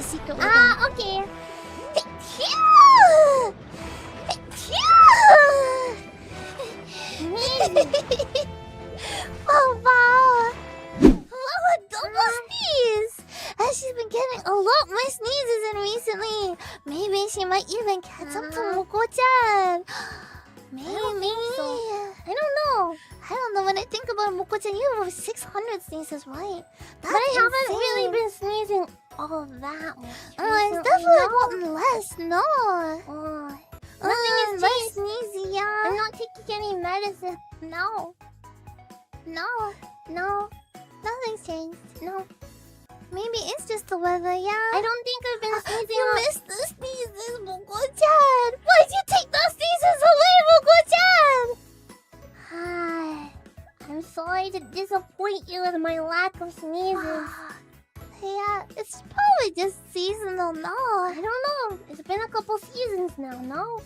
secret weapon. Ah, okay. Oh, wow. Fuwawa double sneeze. She's been getting a lot more sneezes in recently. Maybe she might even catch up to Moko-chan. Maybe. I don't know. I don't know. When I think about Moko-chan, you have over 600 sneezes, right? But I haven't really been sneezing all that much. It's recently, definitely no? gotten less, no. Nothing is less changed. sneezy, yeah. I'm not taking any medicine. No. Nothing's changed. No. Maybe it's just the weather, yeah. I don't think I've been sneezing. You missed the sneezes, Moko-chan. Why'd you take those sneezes away, Moko-chan? I'm sorry to disappoint you with my lack of sneezes. Yeah, it's probably just seasonal, no. I don't know. It's been a couple seasons now, no?